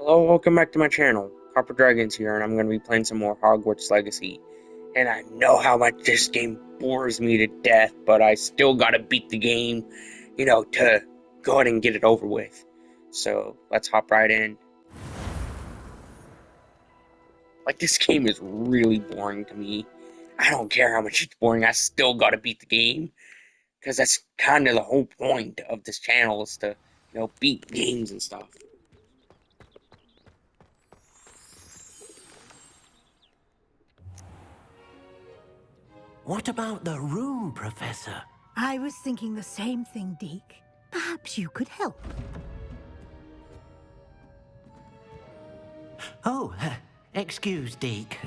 Hello, welcome back to my channel. Copper Dragons here, and I'm going to be playing some more Hogwarts Legacy. And I know how much this game bores me to death, but I still gotta beat the game, to go ahead and get it over with. So, let's hop right in. Like, this game is really boring to me. I don't care how much it's boring, I still gotta beat the game. Because that's kind of the whole point of this channel, is to, beat games and stuff. What about the room, Professor? I was thinking the same thing, Deke. Perhaps you could help. Oh, excuse, Deke.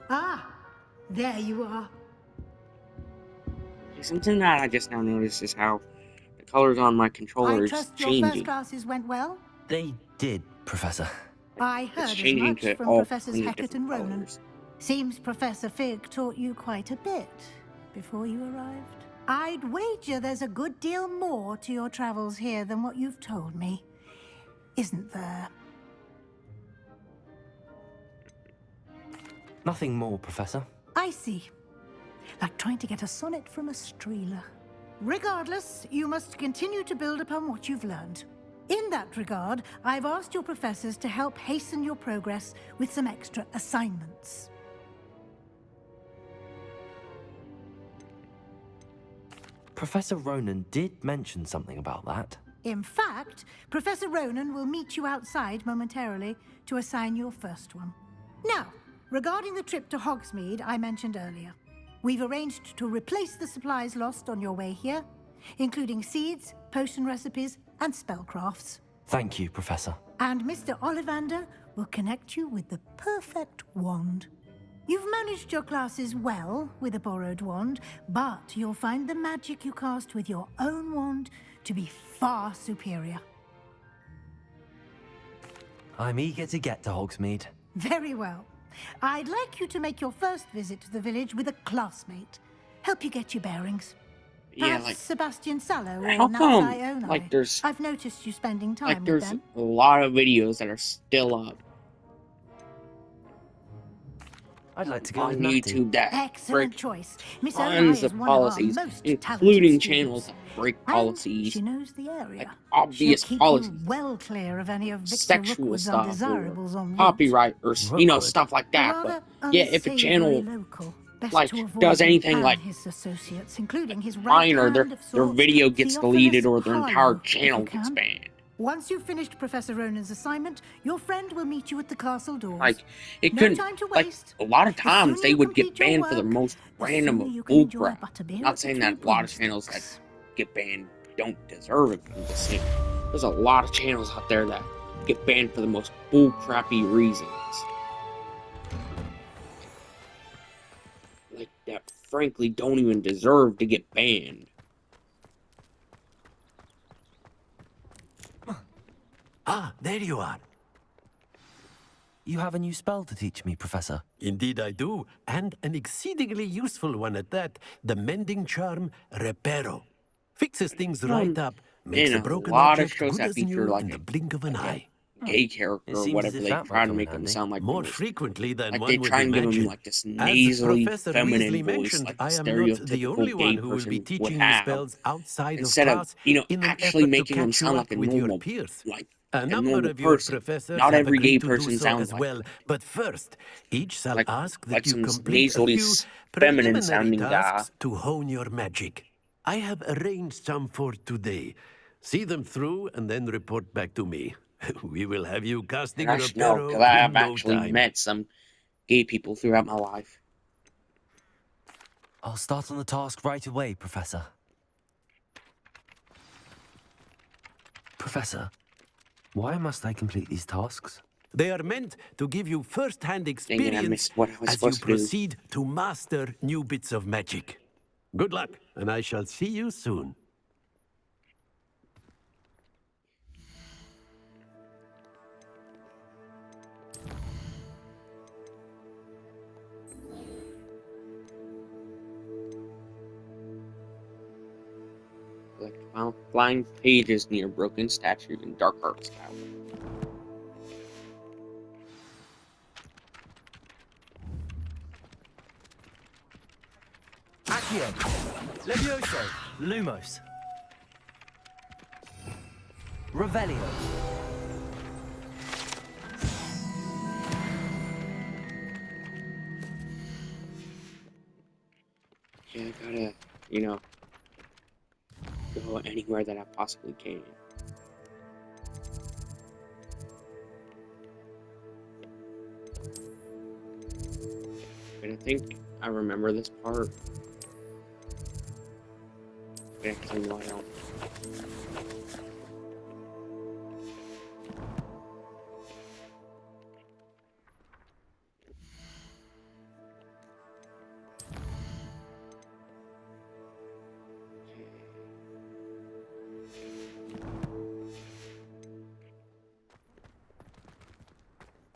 Ah, there you are. Something that I just now noticed is how the colors on my controller I is trust your first changing. classes went well? They did, Professor. I It's heard as changing much to from all Professors kinds of Hecat and different Ronan. colors. Seems Professor Fig taught you quite a bit before you arrived. I'd wager there's a good deal more to your travels here than what you've told me. Isn't there? Nothing more, Professor. I see. Like trying to get a sonnet from a streeler. Regardless, you must continue to build upon what you've learned. In that regard, I've asked your professors to help hasten your progress with some extra assignments. Professor Ronan did mention something about that. In fact, Professor Ronan will meet you outside momentarily to assign your first one. Now, regarding the trip to Hogsmede I mentioned earlier, we've arranged to replace the supplies lost on your way here, including seeds, potion recipes, and spellcrafts. Thank you, Professor. And Mr. Ollivander will connect you with the perfect wand. You've managed your classes well with a borrowed wand, but you'll find the magic you cast with your own wand to be far superior. I'm eager to get to Hogsmeade. Very well. I'd like you to make your first visit to the village with a classmate. Help you get your bearings. Yeah, Perhaps Sebastian Sallow how or come, Natsai there's, I've noticed you spending time with them. a lot of videos that are still up I'd like to go on with Natty. YouTube that Excellent break choice. Miss tons Onai is of one of our policies, most including talented channels students. that break And policies, she knows the area. like She'll obvious keep policies, you well clear of any of Victor sexual Rookwood's stuff, or undesirables en route. copyright, or, Rookwood? stuff like A that. rather But yeah, if a unsavory channel, local. Best to avoid does him anything, and like, his associates, including his minor, right hand of their sorts, video gets deleted, Theophilus or their entire Harlow, if channel you gets can. banned. Once you've finished Professor Ronan's assignment, your friend will meet you at the castle doors. Like, it No couldn't, time to waste. a lot of The times sooner they you would get complete your banned for the work, most the random sooner of you can enjoy bullcrap. butterbeer Not at the saying Two that a lot of channels that Broomsticks. get banned don't deserve it, but I'm just saying, there's a lot of channels out there that get banned for the most bullcrappy reasons. Like, that frankly don't even deserve to get banned. Ah, there you are. You have a new spell to teach me, Professor. Indeed I do, and an exceedingly useful one at that. The mending charm Reparo. Fixes things right up, makes In a a broken lot of object shows good that as feature new like in the blink of an eye. gay character It or seems as whatever, if they that try might to come in make him handy. sound like More frequently than they one would try and give him imagine. like this As nasally Professor feminine Weasley voice, mentioned, like the I am not the only stereotypical gay one who will be person would teaching you have, spells outside of instead of, class in an actually effort to making him catch you sound like up with your peers. A a number normal of your person. professors Not have every gay agreed to do person so sounds as like well, but first, each shall ask that you some complete a nasally few feminine preliminary sounding guy. tasks to hone your magic. I have arranged some for today. See them through and then report back to me. We will have you casting And I should know, because Reparo I've in no actually time. met some gay people throughout my life. I'll start on the task right away, Professor. Professor, why must I complete these tasks? They are meant to give you first-hand Dang it, I experience missed what I was as you supposed to do. proceed to master new bits of magic. Good luck, and I shall see you soon. Found flying pages near broken statue in Dark Arts Tower. Accio! Levioso! Lumos! Revelio! Yeah, I gotta, go anywhere that I possibly can. But I think I remember this part. Actually, no, I don't.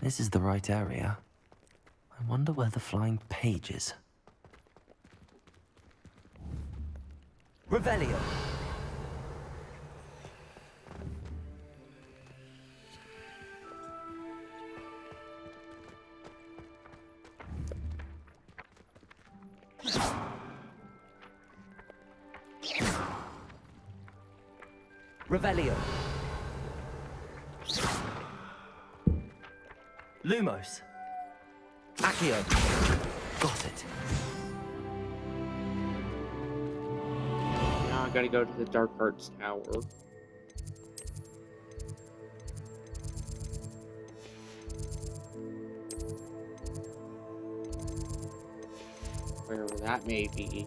This is the right area. I wonder where the flying page is. Revelio! Revelio! Lumos! Accio! Got it. Now I gotta go to the Dark Arts Tower. Wherever that may be.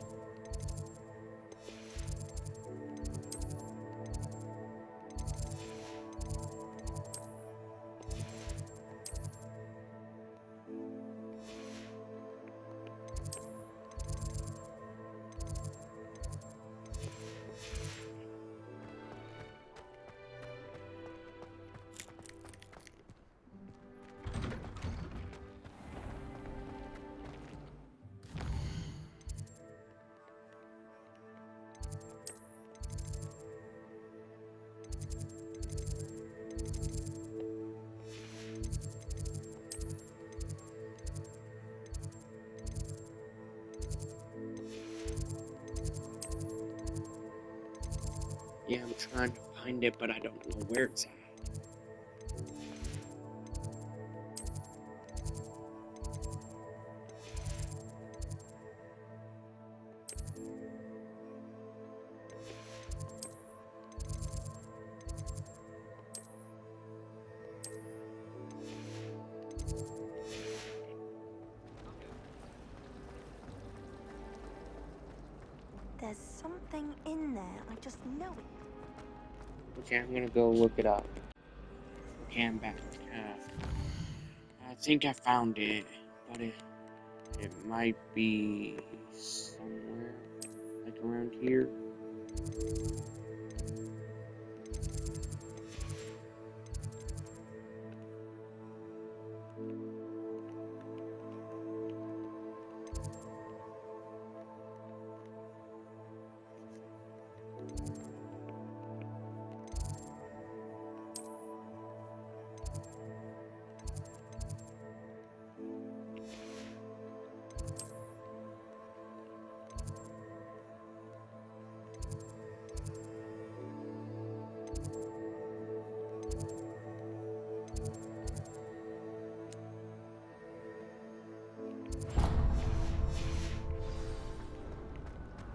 Yeah, I'm trying to find it, but I don't know where it's at. There's something in there. I just know it. Okay, I'm gonna go look it up. Okay, I'm back. I think I found it, but it might be somewhere like around here.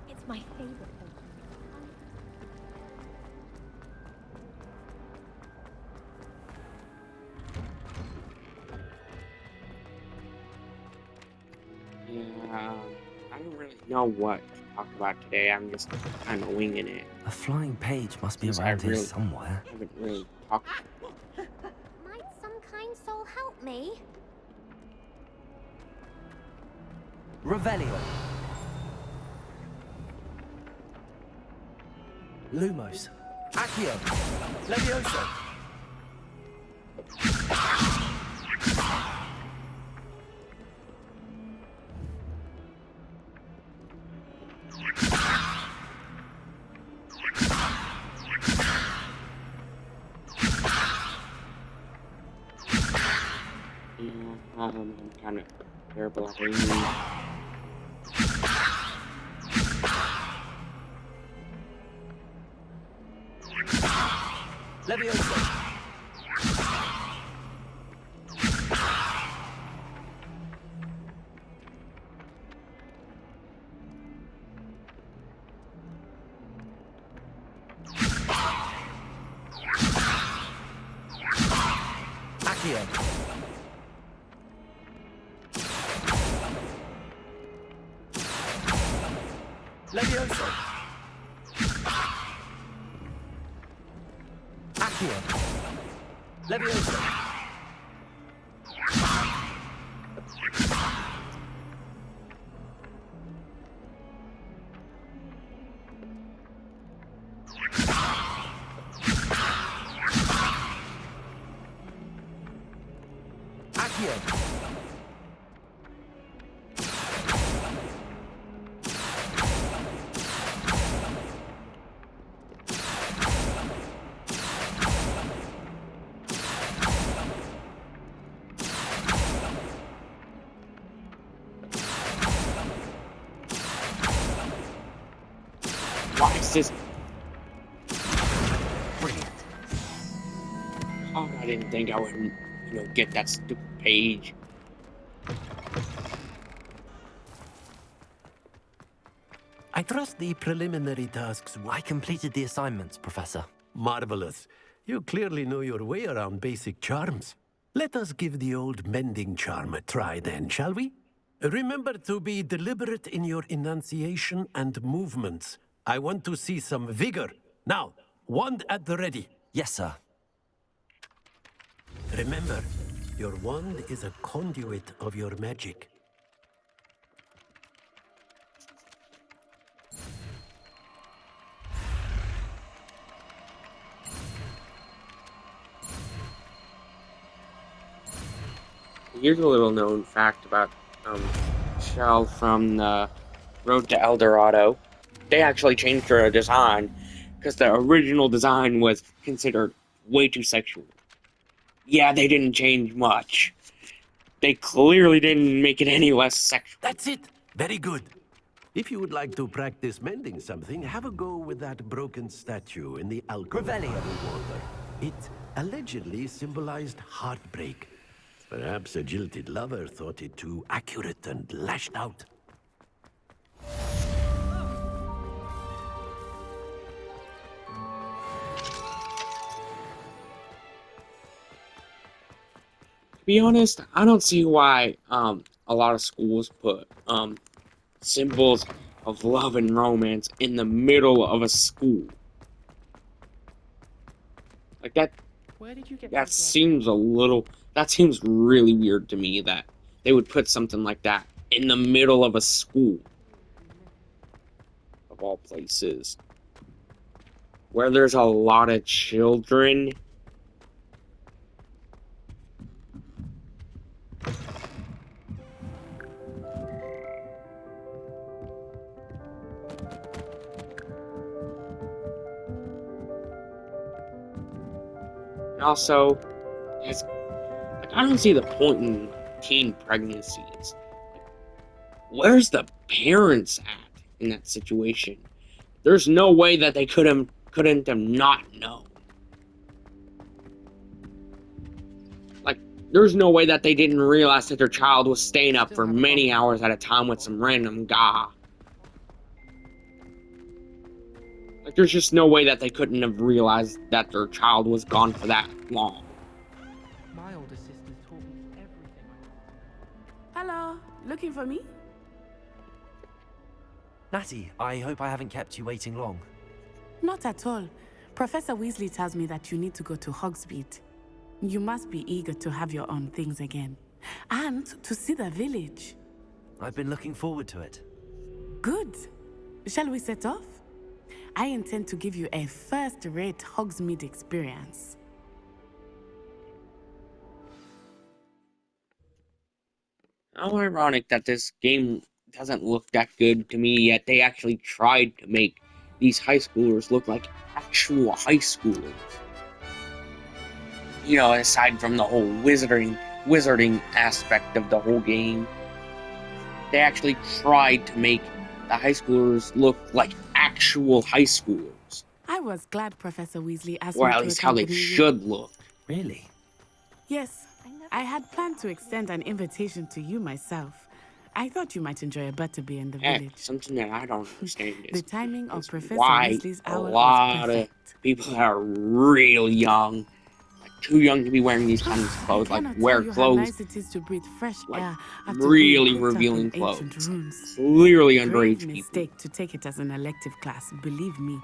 It's my favorite Pokemon. Yeah, I don't really know what to talk about today. I'm just kind of winging it. A flying page must be Since I around here really somewhere. haven't really talked. Might some kind soul help me? Revelio! Lumos! Accio! Levioso! I'm kind of terrible at aiming. Leviosa! Accio! Leviosa! Accio! Leviosa! Accio! Why is this? Brilliant. Oh, I didn't think I would, get that stupid page. I trust the preliminary tasks. I completed the assignments, Professor. Marvelous. You clearly know your way around basic charms. Let us give the old mending charm a try then, shall we? Remember to be deliberate in your enunciation and movements. I want to see some vigor. Now, wand at the ready. Yes, sir. Remember, your wand is a conduit of your magic. Here's a little known fact about Shell from the Road to El Dorado. They actually changed their design because the original design was considered way too sexual. Yeah, they didn't change much. They clearly didn't make it any less sexual. That's it. Very good. If you would like to practice mending something, have a go with that broken statue in the alcove. Revelio. Water. It allegedly symbolized heartbreak. Perhaps a jilted lover thought it too accurate and lashed out. To be honest, I don't see why a lot of schools put symbols of love and romance in the middle of a school. Like that Where did you get that those seems that seems really weird to me that they would put something like that in the middle of a school. Of all places. Where there's a lot of children. And also, I don't see the point in teen pregnancies. Where's the parents at in that situation? There's no way that they couldn't have not known. Like, there's no way that they didn't realize that their child was staying up for many hours at a time with some random guy. Like, there's just no way that they couldn't have realized that their child was gone for that long. My older sister's taught me everything I Hello, looking for me? Natty, I hope I haven't kept you waiting long. Not at all. Professor Weasley tells me that you need to go to Hogsmede. You must be eager to have your own things again. And to see the village. I've been looking forward to it. Good. Shall we set off? I intend to give you a first-rate Hogsmeade experience. How ironic that this game doesn't look that good to me, yet they actually tried to make these high schoolers look like actual high schoolers. You know, aside from the whole wizarding wizarding aspect of the whole game. They actually tried to make the high schoolers look like actual high schoolers, I was glad Professor Weasley asked or me at to least how they accompany you. should look. Really? Yes, I had planned to extend an invitation to you myself. I thought you might enjoy a butterbeer in the village. Something that I don't understand The is, timing of is Professor why Weasley's a owl was lot of perfect. people that are real young, like too young to be wearing these kinds of I clothes, like cannot wear tell you how clothes, nice it is to breathe fresh like air after really being cooped revealing up in ancient clothes, ruins. clearly Grave underage people. mistake to take it as an elective class, believe me.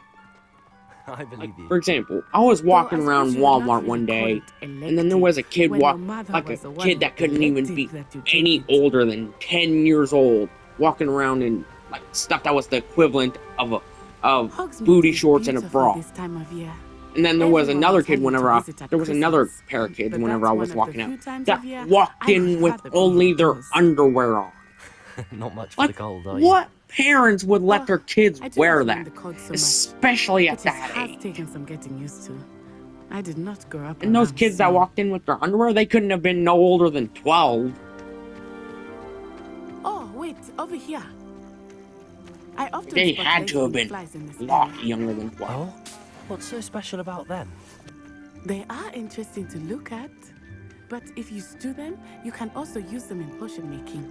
I believe you. For example, I was Though walking I around suppose you would not Walmart really one call day, it and then there was a elective kid when your mother like a was the one kid who that couldn't even elected be that you take any it. older than 10 years old, walking around in like stuff that was the equivalent of Hogsmeade booty is shorts and a beautiful bra. this time of year. And then there was Everyone another will tell kid you to whenever visit at there was another Christmas, pair of kids but whenever that's I one was of the walking few out times that of year walked I in would with rather be only their indoors. underwear on. Not much for Like, the cold, are you? what parents would let Oh, their kids I do wear not that, mind the cold so much. especially at It that has age? taken some getting used to. I did not grow up And those around kids that snow. walked in with their underwear, they couldn't have been no older than 12. Oh, wait, over here. I often They spot had to have lacewing been flies in this a lot area. younger than 12. Oh? What's so special about them? They are interesting to look at, but if you stew them, you can also use them in potion making.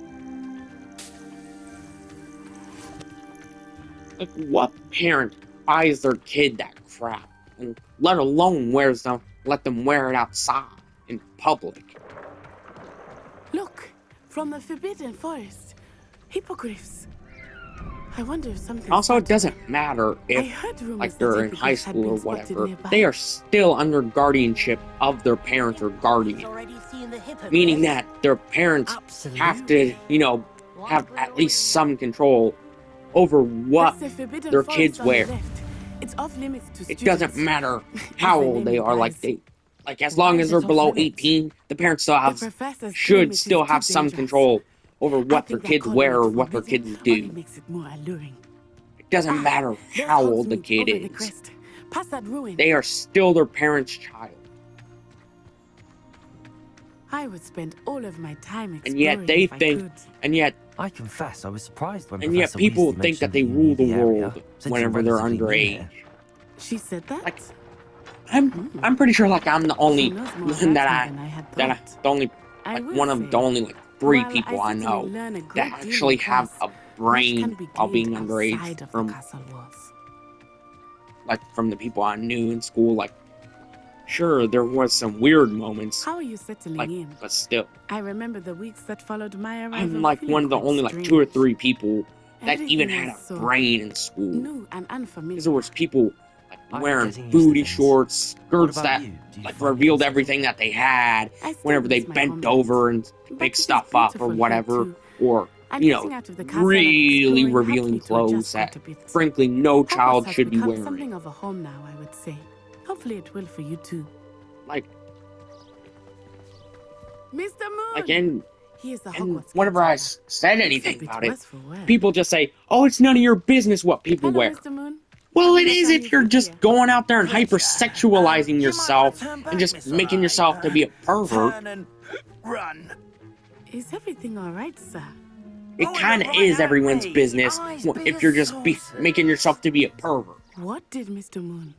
Like, what parent buys their kid that crap, and let alone let them wear it outside in public? Look, from the Forbidden Forest. Hippogriffs. I wonder if something. Also, it doesn't matter I if heard rumors like they're that in high hippogriffs had school or been spotted whatever, nearby. they are still under guardianship of their parents or guardian, meaning that their parents have to, have at least some control over what That's the Forbidden their Forest kids on the wear. left. It's off limits to It students. doesn't matter how As the old name they are, implies. as long Why as is they're it off below limits? 18, the parents Professors claim should it is still too have some dangerous. control over I what their think that kids calling wear it or what their forbidden kids only do. makes it more alluring. It doesn't matter There's how old the Hogsmeade kid over the is. crest. Past that ruin. They are still their parents' child. I would spend all of my time exploring And yet they if I think, could. and yet I confess I was surprised when And yet Professor people Weasley think that mentioned they you rule knew the area, world since whenever you're they're relatively new underage. here. She said that? Like, I'm pretty sure like I'm the She only knows more one about me than I had thought. I like will one of say, the only like 3 while people I I certainly know learn a that great deal actually in have class, a much brain can be while being gained underage outside of the castle walls. from the people I knew in school. Like, sure, there was some weird moments, How are you settling like, in? but still, I remember the weeks that followed my arrival. I'm like feeling one of the quite only like strange. 2 or 3 people that Everything even had was a so brain in school. new and Because unfamiliar. there was people like I'm wearing getting used to booty things. shorts, What skirts about that you? Do you like find revealed things everything that they had I still whenever they miss my bent homeland, over and but picked it is stuff up or beautiful here whatever, too. or And getting out of the castle and really exploring helped revealing me to clothes adjust that quite a bit. frankly no Hogwarts child has should be become wearing. something of a home now, I would say. Hopefully it will for you too. Like Mr. Moon! and He is the and Hogwarts whenever I caretaker. said Looks a anything bit about it, worse for wear. people just say, "Oh, it's none of your business what people Hello, wear." Mr. Moon. Well, How it can I is find if you you're through just here? going out there and Pleasure. hypersexualizing You might yourself wanna turn back, and just Miss making yourself to be a pervert. Turn and run. Is everything all right, sir? It Point kind it of right is at everyone's me. business Eyes big if you're as just saucers. making yourself to be a pervert. What did Mr. Moon?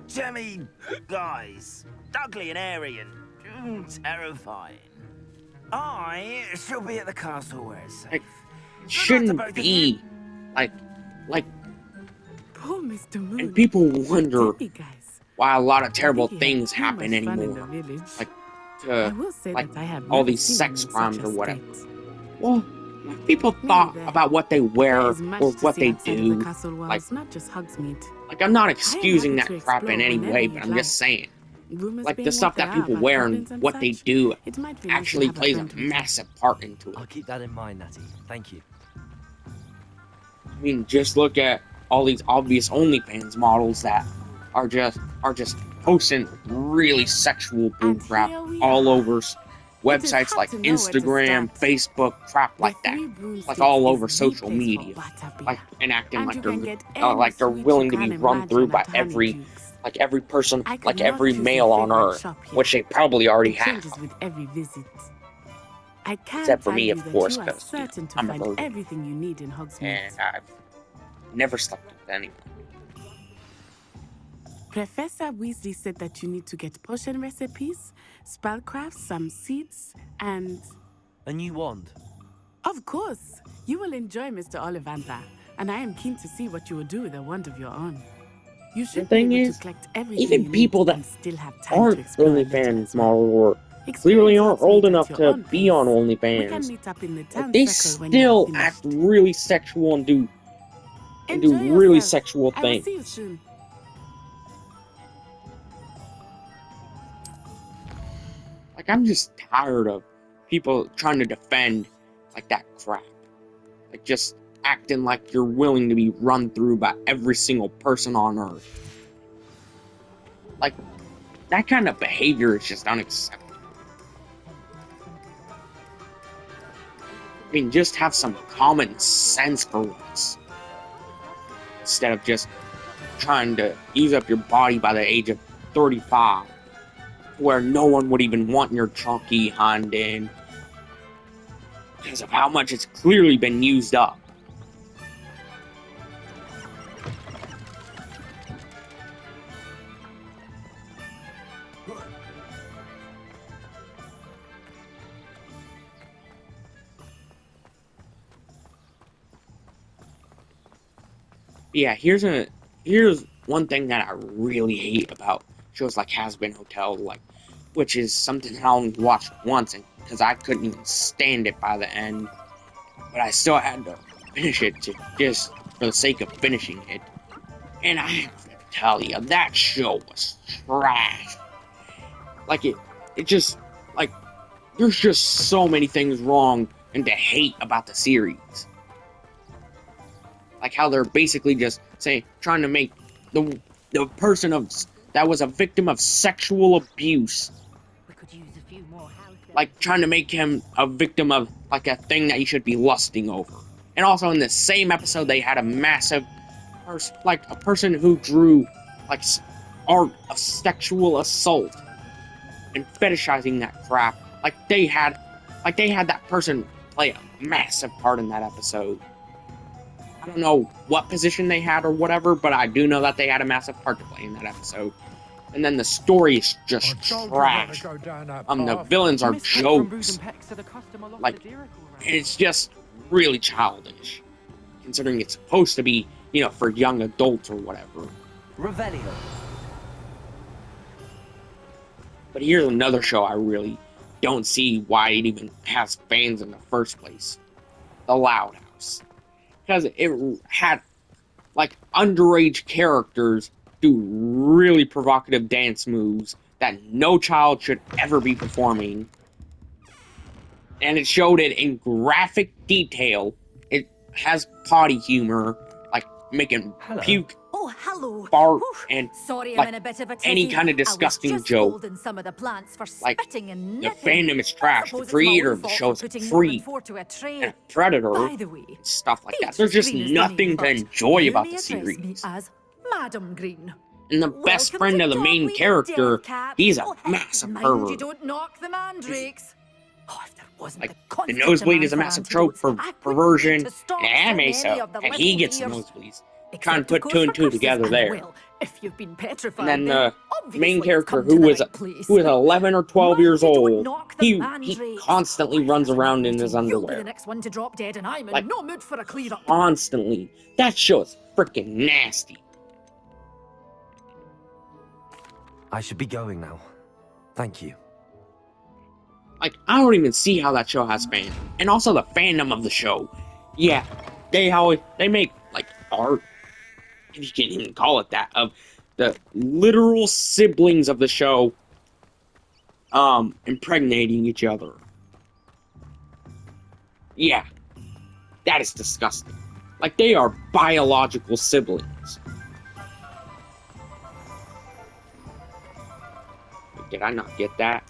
Jemmy guys, ugly and airy and terrifying. I shall be at the castle where it's safe. Like, Good shouldn't luck to both of be you. like, Poor Mr. Moon. and people wonder Demi guys. why a lot of I terrible think he had things too happen much fun in the anymore. village. Like, I will say like that I have all never these seen sex him in crimes such or a whatever. state. Well, people Nearly thought there. about what they There wear is much or to what see they outside of the do. castle walls, Like, not just Hogsmeade. like I'm not I excusing am happy that to crap in explore any whenever way, you'd but I'm like. just saying. Rumors Like, the being stuff what that they are people about wear and goblins what they such, do it might be nice to actually have a plays a friend with you. massive part into it. I'll keep that in mind, Natty. Thank you. I mean, just look at all these obvious OnlyFans models that are just posting really sexual And bullcrap here we all are. over It is websites hard like to know where to Instagram, start. Facebook, crap The like that, Three Broomsticks like all is over the social place for media, butterbeer. like and acting And like you they're can get any like they're sweet willing you to be can run through imagine by at every Honeyduke's. like every person, I could like not every choose a male on favorite Earth, shop here. which they probably already It have. changes with every visit. I can Except for tell me, you of that course, you are because certain to I'm a find virgin, everything you need in Hogsmeade. and I've never slept with anyone. Professor Weasley said that you need to get potion recipes, spellcraft, some seeds, and... A new wand. Of course! You will enjoy Mr. Ollivander, and I am keen to see what you will do with a wand of your own. You The should be thing able to is, collect everything even you people need that and still have time to aren't explore a little OnlyFans as well. models or clearly Experience aren't old Hogsmeade at enough your to own be on pace. We can OnlyFans, meet up in the like town they circle when you are still finished. act really sexual and do Enjoy really yourself. sexual I will see you things. soon. Like, I'm just tired of people trying to defend like that crap. Like, just acting like you're willing to be run through by every single person on Earth. Like, that kind of behavior is just unacceptable. I mean, just have some common sense for once. Instead of just trying to use up your body by the age of 35, where no one would even want your chunky hand in because of how much it's clearly been used up. Yeah, here's one thing that I really hate about shows like Has Been Hotel, like, which is something that I only watched once, and because I couldn't even stand it by the end, but I still had to finish it just for the sake of finishing it. And I have to tell you, that show was trash. Like it just like there's just so many things wrong and to hate about the series. Like how they're basically just trying to make the person that was a victim of sexual abuse, We could use a few more houses. like trying to make him a victim of like a thing that you should be lusting over. And also in the same episode, they had a massive like a person who drew like art of sexual assault and fetishizing that crap. Like they had that person play a massive part in that episode. I don't know what position they had or whatever, but I do know that they had a massive part to play in that episode. And then the story is just trash. The villains are jokes. Like, it's just really childish, considering it's supposed to be, for young adults or whatever. Revelio. But here's another show I really don't see why it even has fans in the first place. The Loud House. Because it had, like, underage characters do really provocative dance moves that no child should ever be performing. And it showed it in graphic detail. It has potty humor, like making puke, Oh, hello. fart, Whew. and Sorry, I'm like in a bit of a any tizzy. kind of I was disgusting just joke. scolding some of the plants for Like, spitting and the nipping. fandom is I trash. The suppose it's my creator own of the fault show for is putting free more than 4 to a tray. and a predator By the way, and stuff like that. peach There's is just green is the nothing name, to but enjoy you about may the address me series. as Madam Green. And the best Welcome friend to of the main Dogweed the character, Death Cat. he's a Oh, hey, massive mind you pervert. don't knock the mandrakes. Oh, if there wasn't Like, the the constant nosebleed demand is a for massive trope antidotes, for I wouldn't perversion need to and stock so anime, many so of the and little he gets dears. nosebleeds. Trying to Except, of put course, two for and two curses together and, there. well, if you've been petrified, And then then the main obviously you've character come to the right place. who is 11 or 12 years Mind you don't old, knock the he mandrakes. constantly Oh, if runs there's enough around in his meeting, you'll be the underwear. next one to drop dead, and I'm in Like, no mood for a clear up. Constantly. That show is freaking nasty. I should be going now. Thank you. Like, I don't even see how that show has fans. And also the fandom of the show. Yeah, they make, like, art, if you can even call it that, of the literal siblings of the show, impregnating each other. Yeah, that is disgusting. Like, they are biological siblings. Wait, did I not get that?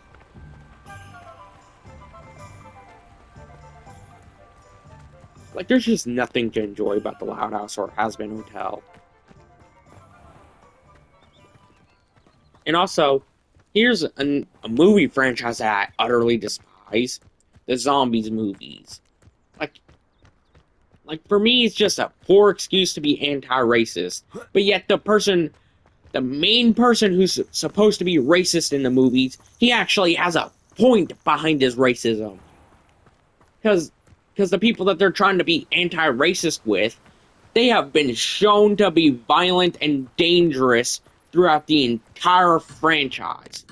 Like, there's just nothing to enjoy about the Loud House or Has Been Hotel. And also, here's a movie franchise that I utterly despise: the zombies movies. Like, for me, it's just a poor excuse to be anti-racist. But yet, the main person who's supposed to be racist in the movies, he actually has a point behind his racism. Because the people that they're trying to be anti-racist with, they have been shown to be violent and dangerous throughout the entire franchise.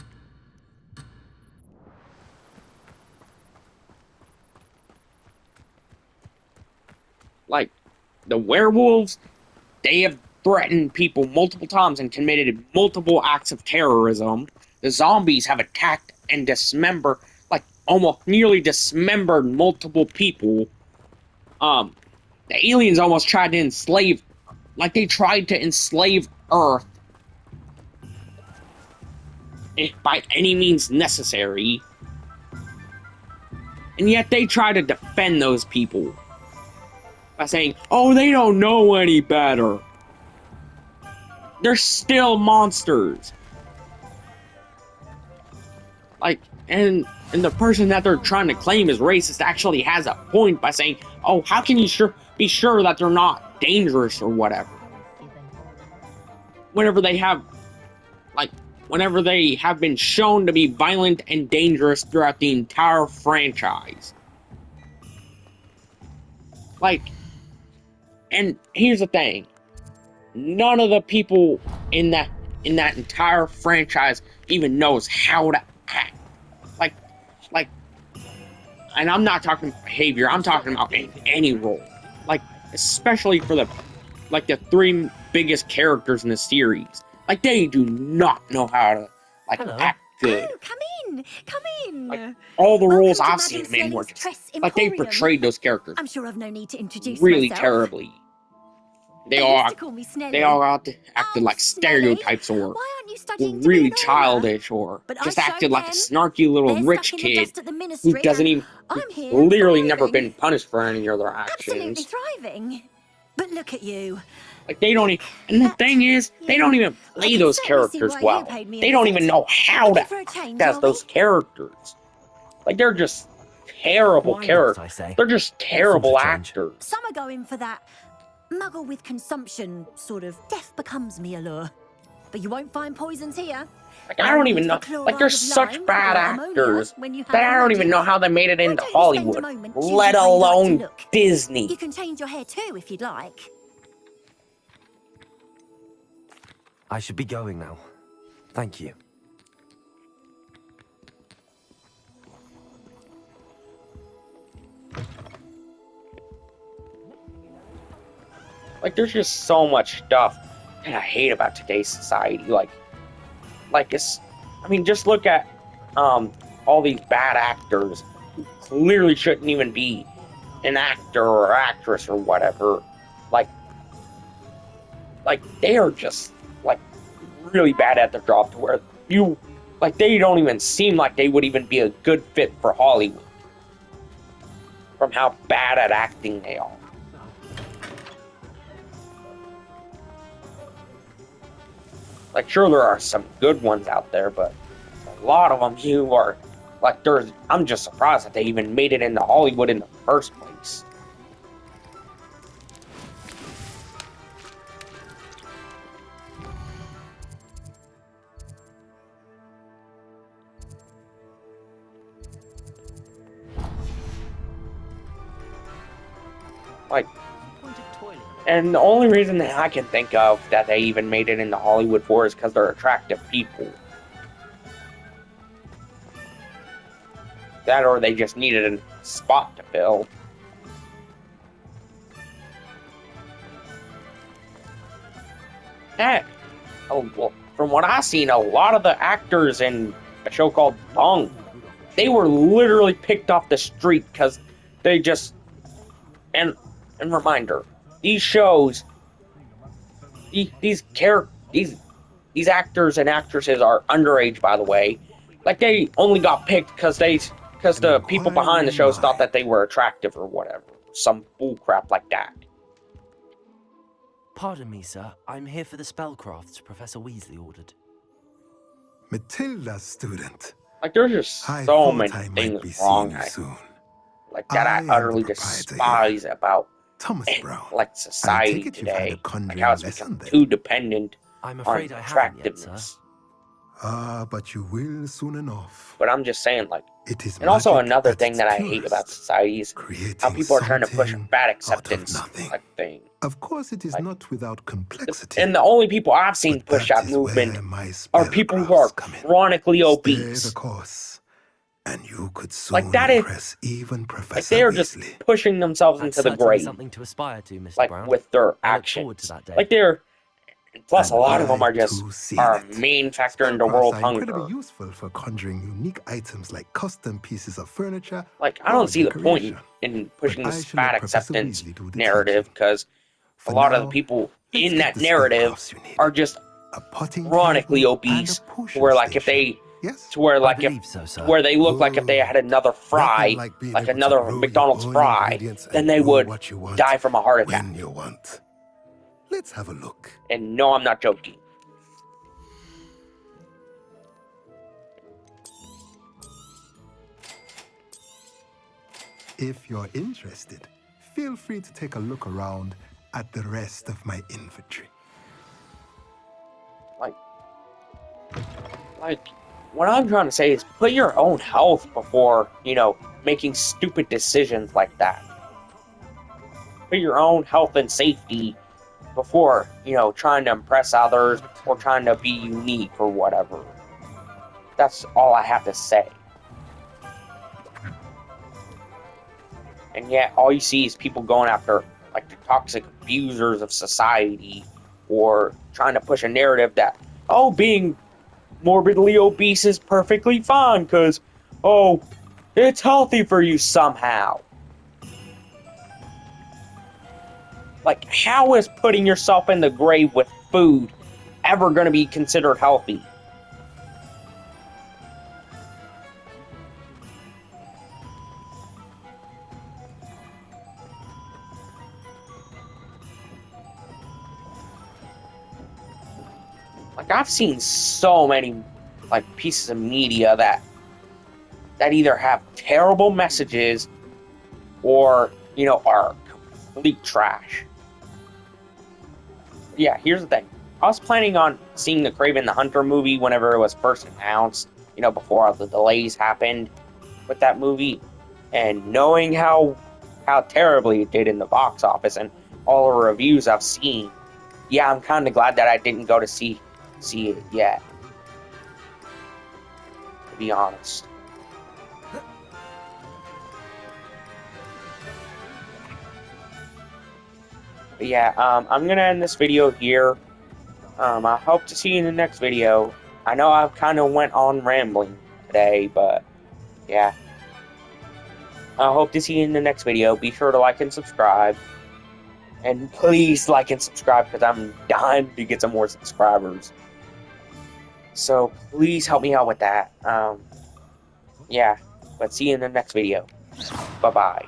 Like, the werewolves, they have threatened people multiple times and committed multiple acts of terrorism. The zombies have attacked and dismembered, like, almost nearly dismembered multiple people. The aliens almost tried to enslave, like, they tried to enslave Earth by any means necessary. And yet they try to defend those people by saying, oh, they don't know any better. They're still monsters. Like, and the person that they're trying to claim is racist actually has a point by saying, oh, how can you be sure that they're not dangerous or whatever? Whenever they have been shown to be violent and dangerous throughout the entire franchise. Like, and here's the thing. None of the people in that entire franchise even knows how to act. Like, and I'm not talking behavior, I'm talking about in any role. Like, especially for the three biggest characters in the series. Like, they do not know how to, act good. Oh, come in. Like, all the roles Welcome to I've seen Madame them in were Snelling's just, Tress they Emporium. portrayed those characters I'm sure I've no need to introduce really myself. terribly. They used to call me Snelly. They all acted like Snelly, stereotypes, or why aren't you were studying to be really an honor? childish, or But just I've acted shown like a them. snarky little They're rich stuck in the kid dust at the who ministry, doesn't and even, I'm here literally never thriving. been punished for any of their Absolutely actions. thriving. But look at you. Like, they don't even, and the thing is, they don't even I play can those certainly see characters why you well. paid me a They don't visit. even know how to Looking for a change, act as are those we? characters. Like, they're just terrible Why not, characters. I say? They're just What sort terrible of change? actors. Some are going for that muggle with consumption, sort of death becomes me allure. But you won't find poisons here. Like, I don't even know. Like, they're such bad actors that I don't even know how they made it into Hollywood, let alone Disney. You can change your hair too if you'd like. I should be going now. Thank you. Like, there's just so much stuff that I hate about today's society. It's, I mean, just look at all these bad actors who clearly shouldn't even be an actor or actress or whatever. Like they are just really bad at their job, to where they don't even seem like they would even be a good fit for Hollywood from how bad at acting they are. Like, sure, there are some good ones out there, but a lot of them, I'm just surprised that they even made it into Hollywood in the first place. And the only reason that I can think of that they even made it into Hollywood for is because they're attractive people. That, or they just needed a spot to fill. Heck, from what I've seen, a lot of the actors in a show called Bung, they were literally picked off the street because they just... And reminder, these shows, these actors and actresses are underage, by the way. Like, they only got picked because the people behind the shows thought that they were attractive or whatever. Some bullcrap like that. Pardon me, sir. I'm here for the spellcrafts Professor Weasley ordered. Matilda's student. Like, there's just I so thought many I might things be wrong seeing you soon. that I I am the utterly proprietor despise here, about Thomas Brown. like I take society it you've had a today. Like conjuring how it's lesson become then. too dependent I'm on afraid I haven't yet, sir. attractiveness. But you will soon enough. But I'm just saying, like, It is and also magic another at thing its that I hate about purest, society is how creating people are trying to push a something fat out of acceptance nothing. like thing. Of course, it is Like, not without complexity. and the only people I've seen But push that that is movement where my are people who are spellcrafts come in. chronically Stay obese. the course, and you could soon Like, that is impress even like Professor they are just Weasley. pushing themselves That's into the certainly grave, something to aspire to, Mr. like Brown. with their I look forward to actions. that day. Like they're plus a And lot of them are I've just too seen are a it. main factor into Spellcrafts world are incredibly hunger. useful for conjuring unique items like custom pieces of furniture Like, I or don't see the point decoration. in But pushing I this shall fat let Professor acceptance Weasley do the narrative teaching. because a For lot of the now, people let's in get that the narrative spellcrafts you need. are just A potting chronically table and obese a potion to where like if station. they Yes? to where I like if believe so, sir. to where they look like if they had another Nothing fry, like being like able to another grow your McDonald's own fry, ingredients then and they grow would what you want die from a heart attack. when you want. Let's have a look. And no, I'm not joking. If you're interested, feel free to take a look around at the rest of my inventory. Like, what I'm trying to say is put your own health before, making stupid decisions like that. Put your own health and safety before, trying to impress others or trying to be unique or whatever. That's all I have to say. And yet, all you see is people going after, like, the toxic abusers of society or trying to push a narrative that, oh, being morbidly obese is perfectly fine because, oh, it's healthy for you somehow. Like, how is putting yourself in the grave with food ever going to be considered healthy? Like, I've seen so many, like, pieces of media that either have terrible messages or, are complete trash. Yeah, here's the thing. I was planning on seeing the Kraven the Hunter movie whenever it was first announced, before all the delays happened with that movie, and knowing how terribly it did in the box office and all the reviews I've seen, yeah, I'm kind of glad that I didn't go to see it yet, to be honest. But yeah, I'm gonna end this video here. I hope to see you in the next video. I know I've kind of went on rambling today, but yeah. I hope to see you in the next video. Be sure to like and subscribe. And please like and subscribe because I'm dying to get some more subscribers. So please help me out with that. Yeah, but see you in the next video. Bye-bye.